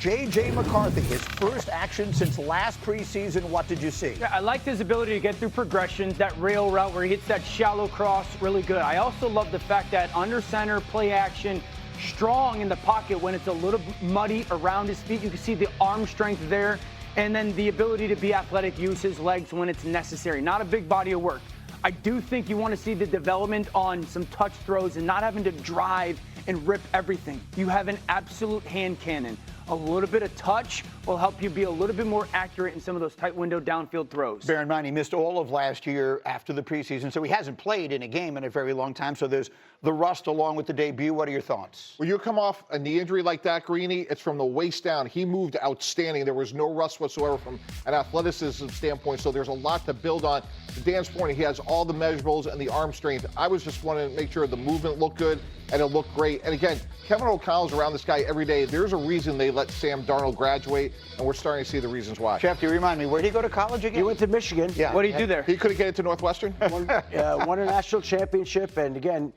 J.J. McCarthy, his first action since last preseason. What did you see? Yeah, I liked his ability to get through progressions, that rail route where he hits that shallow cross, really good. I also love the fact that under center, play action, strong in the pocket when it's a little muddy around his feet. You can see the arm strength there, and then the ability to be athletic, use his legs when it's necessary. Not a big body of work. I do think you want to see the development on some touch throws and not having to drive and rip everything. You have an absolute hand cannon. A little bit of touch will help you be a little bit more accurate in some of those tight window downfield throws. Bear in mind, he missed all of last year after the preseason, so he hasn't played in a game in a very long time. So there's the rust along with the debut. What are your thoughts? When you come off a knee injury like that, Greeny, it's from the waist down. He moved outstanding. There was no rust whatsoever from an athleticism standpoint, so there's a lot to build on. To Dan's point, he has all the measurables and the arm strength. I was just wanting to make sure the movement looked good and it looked great. And again, Kevin O'Connell's around this guy every day. There's a reason they let Sam Darnold graduate, and we're starting to see the reasons why. Schfter, remind me, where did he go to college again? He went to Michigan. Yeah. What did he do there? He couldn't get into Northwestern? Won a national championship, and again,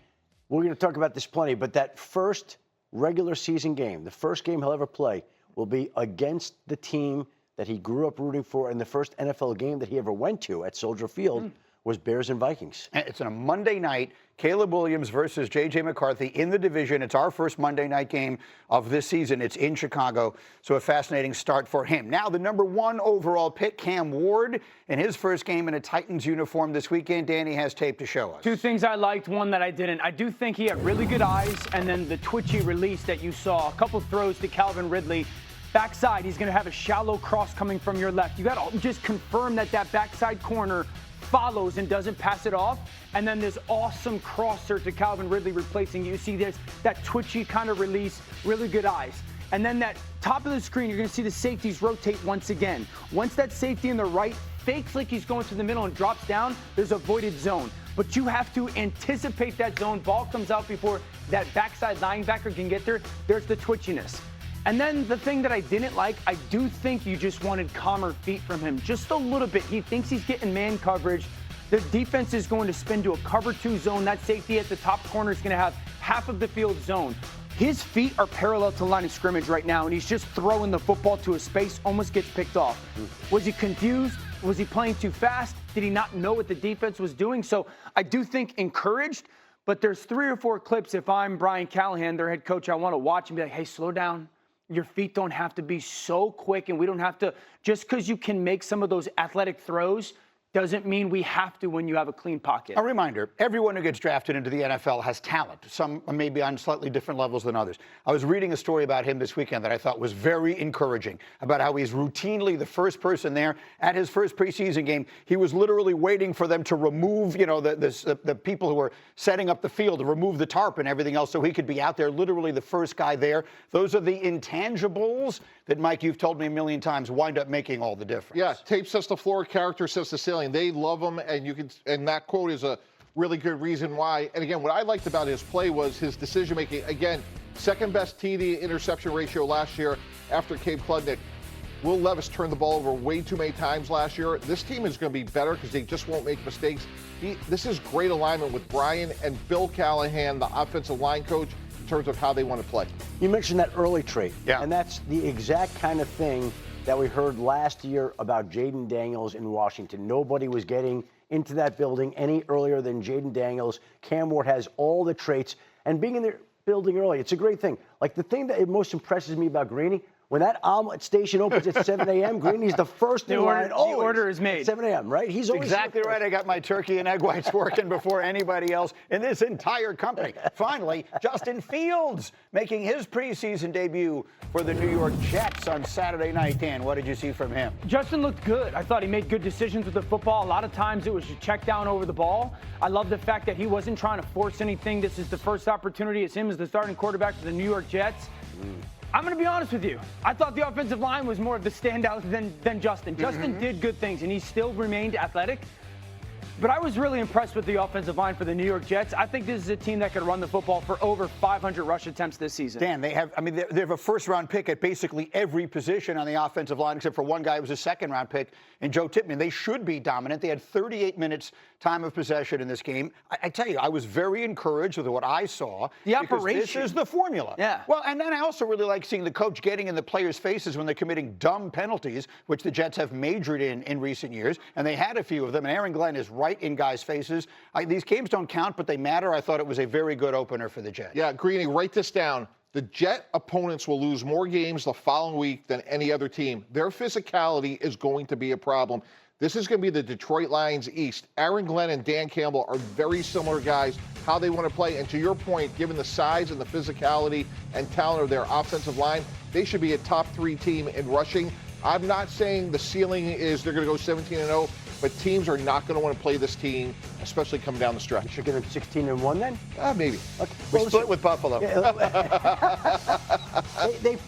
we're going to talk about this plenty, but that first regular season game, the first game he'll ever play, will be against the team that he grew up rooting for, and the first NFL game that he ever went to at Soldier Field was Bears and Vikings. It's on a Monday night. Caleb Williams versus J.J. McCarthy in the division. It's our first Monday night game of this season. It's in Chicago, so a fascinating start for him. Now, the number 1 overall pick, Cam Ward, in his first game in a Titans uniform this weekend. Danny has tape to show us. 2 things I liked, 1 that I didn't. I do think he had really good eyes, and then the twitchy release that you saw. A couple throws to Calvin Ridley. Backside, he's going to have a shallow cross coming from your left. You got to just confirm that backside corner follows and doesn't pass it off. And then this awesome crosser to Calvin Ridley replacing. You see that twitchy kind of release, really good eyes. And then that top of the screen, you're going to see the safeties rotate once again. Once that safety in the right fakes like he's going to the middle and drops down, there's a voided zone. But you have to anticipate that zone. Ball comes out before that backside linebacker can get there. There's the twitchiness. And then the thing that I didn't like, I do think you just wanted calmer feet from him. Just a little bit. He thinks he's getting man coverage. The defense is going to spin to a cover 2 zone. That safety at the top corner is going to have half of the field zone. His feet are parallel to the line of scrimmage right now, and he's just throwing the football to a space, almost gets picked off. Was he confused? Was he playing too fast? Did he not know what the defense was doing? So I do think encouraged, but there's 3 or 4 clips. If I'm Brian Callahan, their head coach, I want to watch and be like, hey, slow down. Your feet don't have to be so quick, and we don't have to, just because you can make some of those athletic throws doesn't mean we have to when you have a clean pocket. A reminder, everyone who gets drafted into the NFL has talent, some maybe on slightly different levels than others. I was reading a story about him this weekend that I thought was very encouraging, about how he's routinely the first person there. At his first preseason game, he was literally waiting for them to remove, the people who were setting up the field, to remove the tarp and everything else so he could be out there, literally the first guy there. Those are the intangibles that, Mike, you've told me a million times, wind up making all the difference. Yeah, tape sets the floor, character sets the ceiling. They love him, and that quote is a really good reason why. And again, what I liked about his play was his decision making. Again, second best TD interception ratio last year after Cade Klubnik. Will Levis turned the ball over way too many times last year. This team is going to be better because they just won't make mistakes. This is great alignment with Brian and Bill Callahan, the offensive line coach, in terms of how they want to play. You mentioned that early trait, yeah, and that's the exact kind of thing that we heard last year about Jaden Daniels in Washington. Nobody was getting into that building any earlier than Jaden Daniels. Cam Ward has all the traits, and being in the building early, it's a great thing. Like, the thing that most impresses me about Greeny, when that omelet station opens at 7 a.m., Greeny's the first in line. The order is made. 7 a.m., right? He's always exactly right. I got my turkey and egg whites working before anybody else in this entire company. Finally, Justin Fields making his preseason debut for the New York Jets on Saturday night. Dan, what did you see from him? Justin looked good. I thought he made good decisions with the football. A lot of times it was a check down over the ball. I love the fact that he wasn't trying to force anything. This is the first opportunity as him as the starting quarterback for the New York Jets. I'm going to be honest with you. I thought the offensive line was more of the standout than Justin. Justin did good things, and he still remained athletic. But I was really impressed with the offensive line for the New York Jets. I think this is a team that could run the football for over 500 rush attempts this season. Dan, they have a first-round pick at basically every position on the offensive line, except for one guy who was a second-round pick, and Joe Tippmann. They should be dominant. They had 38 minutes time of possession in this game. I tell you, I was very encouraged with what I saw. The because operation. This is the formula. Yeah. Well, and then I also really like seeing the coach getting in the players' faces when they're committing dumb penalties, which the Jets have majored in recent years, and they had a few of them, and Aaron Glenn is right in guys' faces. These games don't count, but they matter. I thought it was a very good opener for the Jets. Yeah, Greeny, write this down. The Jet opponents will lose more games the following week than any other team. Their physicality is going to be a problem. This is going to be the Detroit Lions East. Aaron Glenn and Dan Campbell are very similar guys, how they want to play. And to your point, given the size and the physicality and talent of their offensive line, they should be a top 3 team in rushing. I'm not saying the ceiling is they're going to go 17-0, but teams are not going to want to play this team, especially coming down the stretch. You should get them 16-1 then? Maybe. Okay. We split with Buffalo. They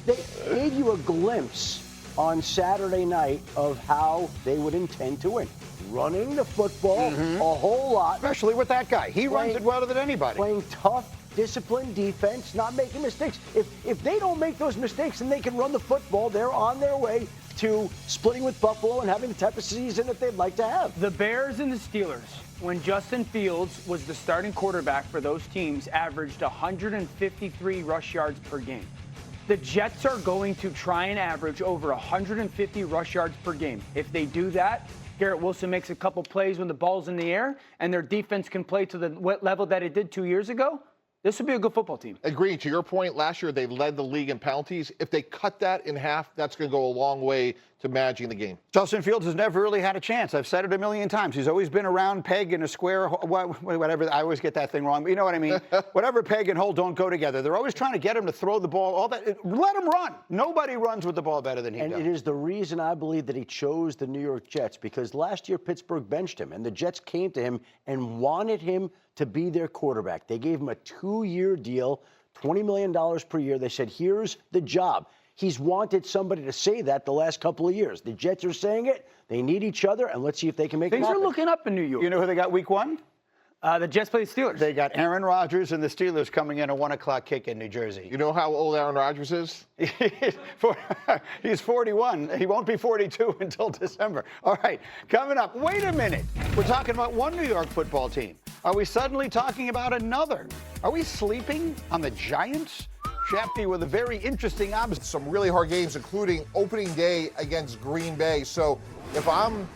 gave you a glimpse on Saturday night of how they would intend to win. Running the football a whole lot. Especially with that guy. He runs it better than anybody. Playing tough, disciplined defense, not making mistakes. If they don't make those mistakes and they can run the football, they're on their way to splitting with Buffalo and having the type of season that they'd like to have. The Bears and the Steelers, when Justin Fields was the starting quarterback for those teams, averaged 153 rush yards per game. The Jets are going to try and average over 150 rush yards per game. If they do that, Garrett Wilson makes a couple plays when the ball's in the air, and their defense can play to the level that it did 2 years ago. This would be a good football team. Agreed. To your point, last year they led the league in penalties. If they cut that in half, that's going to go a long way to managing the game. Justin Fields has never really had a chance. I've said it a million times. He's always been a round peg in a square, whatever. I always get that thing wrong, but you know what I mean. Whatever peg and hole don't go together. They're always trying to get him to throw the ball. All that. Let him run. Nobody runs with the ball better than he does. And it is the reason I believe that he chose the New York Jets, because last year Pittsburgh benched him, and the Jets came to him and wanted him to be their quarterback. They gave him a 2-year deal, $20 million per year. They said, here's the job. He's wanted somebody to say that the last couple of years. The Jets are saying it. They need each other, and let's see if they can make it Things happen. are looking up in New York. You know who they got week 1? The Jets play the Steelers. They got Aaron Rodgers and the Steelers coming in a 1 o'clock kick in New Jersey. You know how old Aaron Rodgers is? He's 41. He won't be 42 until December. All right, coming up. Wait a minute. We're talking about one New York football team. Are we suddenly talking about another? Are we sleeping on the Giants? Schfter with a very interesting observation. Some really hard games, including opening day against Green Bay. So if I'm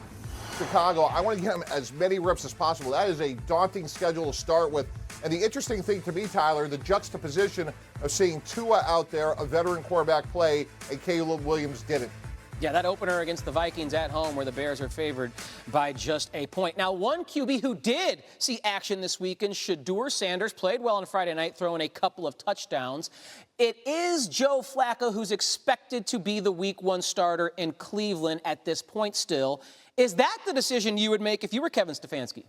Chicago, I want to get them as many reps as possible. That is a daunting schedule to start with. And the interesting thing to me, Tyler, the juxtaposition of seeing Tua out there, a veteran quarterback, play, and Caleb Williams didn't. Yeah, that opener against the Vikings at home where the Bears are favored by just a point. Now, one QB who did see action this weekend, Shedeur Sanders, played well on Friday night, throwing a couple of touchdowns. It is Joe Flacco who's expected to be the Week 1 starter in Cleveland at this point still. Is that the decision you would make if you were Kevin Stefanski?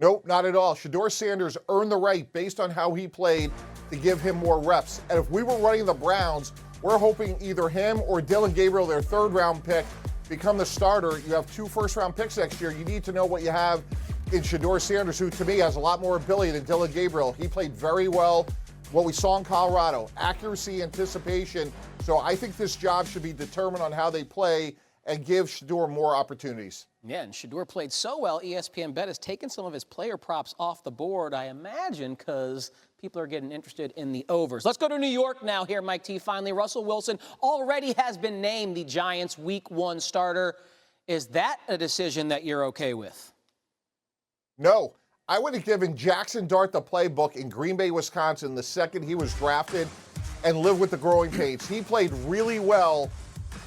Nope, not at all. Shedeur Sanders earned the right, based on how he played, to give him more reps. And if we were running the Browns, we're hoping either him or Dylan Gabriel, their 3rd-round pick, become the starter. You have 2 first-round picks next year. You need to know what you have in Shedeur Sanders, who to me has a lot more ability than Dylan Gabriel. He played very well. What we saw in Colorado, accuracy, anticipation. So I think this job should be determined on how they play and give Shedeur more opportunities. Yeah, and Shedeur played so well, ESPN Bet has taken some of his player props off the board, I imagine, because people are getting interested in the overs. Let's go to New York now here, Mike T. Finally, Russell Wilson already has been named the Giants' Week 1 starter. Is that a decision that you're okay with? No. I would have given Jackson Dart the playbook in Green Bay, Wisconsin, the second he was drafted, and lived with the growing pains. He played really well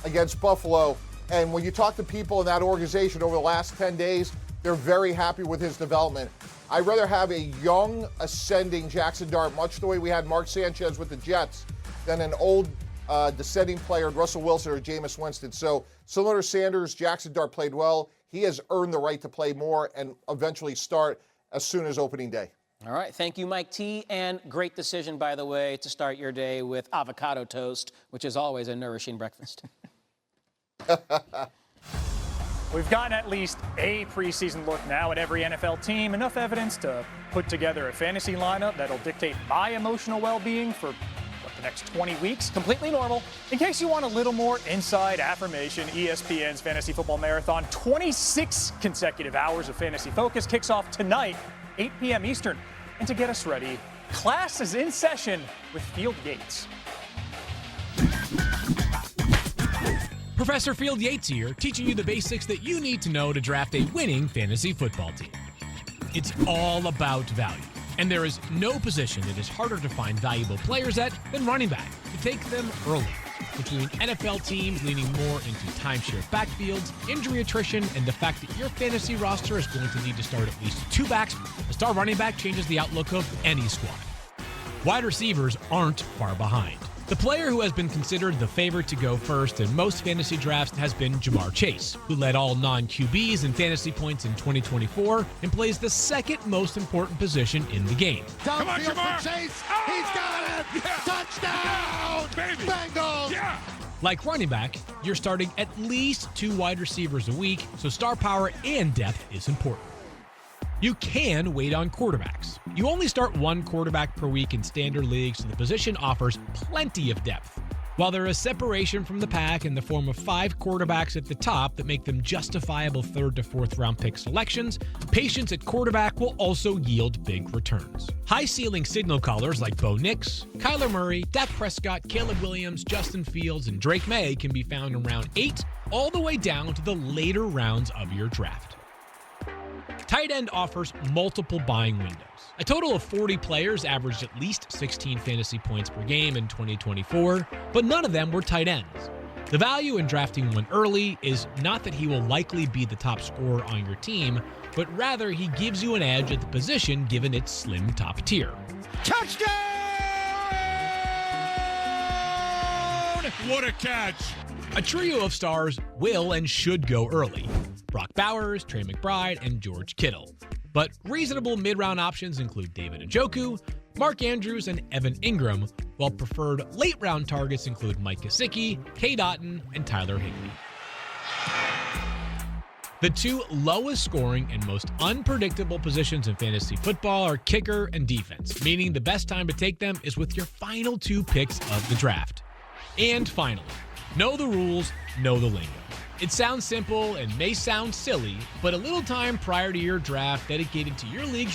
against Buffalo. And when you talk to people in that organization over the last 10 days, they're very happy with his development. I'd rather have a young, ascending Jackson Dart, much the way we had Mark Sanchez with the Jets, than an old, descending player, Russell Wilson or Jameis Winston. So similar to Sanders, Jackson Dart played well. He has earned the right to play more and eventually start as soon as opening day. All right. Thank you, Mike T. And great decision, by the way, to start your day with avocado toast, which is always a nourishing breakfast. We've gotten at least a preseason look now at every NFL team, enough evidence to put together a fantasy lineup that'll dictate my emotional well-being for the next 20 weeks. Completely normal. In case you want a little more inside affirmation, ESPN's Fantasy Football Marathon, 26 consecutive hours of fantasy focus, kicks off tonight, 8 p.m. Eastern. And to get us ready, class is in session with Field Yates. Professor Field Yates here, teaching you the basics that you need to know to draft a winning fantasy football team. It's all about value, and there is no position that is harder to find valuable players at than running back. To take them early. Between NFL teams leaning more into timeshare backfields, injury attrition, and the fact that your fantasy roster is going to need to start at least 2 backs, a star running back changes the outlook of any squad. Wide receivers aren't far behind. The player who has been considered the favorite to go first in most fantasy drafts has been Jamar Chase, who led all non-QBs in fantasy points in 2024 and plays the second most important position in the game. Come on, Jamar! Chase. Oh! He's got it! Yeah. Touchdown! Yeah, baby. Bengals! Yeah. Like running back, you're starting at least 2 wide receivers a week, so star power and depth is important. You can wait on quarterbacks. You only start 1 quarterback per week in standard leagues, so the position offers plenty of depth. While there is separation from the pack in the form of 5 quarterbacks at the top that make them justifiable 3rd to 4th round pick selections, patience at quarterback will also yield big returns. High ceiling signal callers like Bo Nix, Kyler Murray, Dak Prescott, Caleb Williams, Justin Fields, and Drake May can be found in round 8 all the way down to the later rounds of your draft. Tight end offers multiple buying windows. A total of 40 players averaged at least 16 fantasy points per game in 2024, but none of them were tight ends. The value in drafting one early is not that he will likely be the top scorer on your team, but rather he gives you an edge at the position given its slim top tier. Touchdown! What a catch! A trio of stars will and should go early. Brock Bowers, Trey McBride, and George Kittle. But reasonable mid-round options include David Njoku, Mark Andrews, and Evan Ingram, while preferred late-round targets include Mike Gesicki, Kay Dotton, and Tyler Higbee. The 2 lowest scoring and most unpredictable positions in fantasy football are kicker and defense, meaning the best time to take them is with your final 2 picks of the draft. And finally, know the rules, know the lingo. It sounds simple and may sound silly, but a little time prior to your draft dedicated to your league's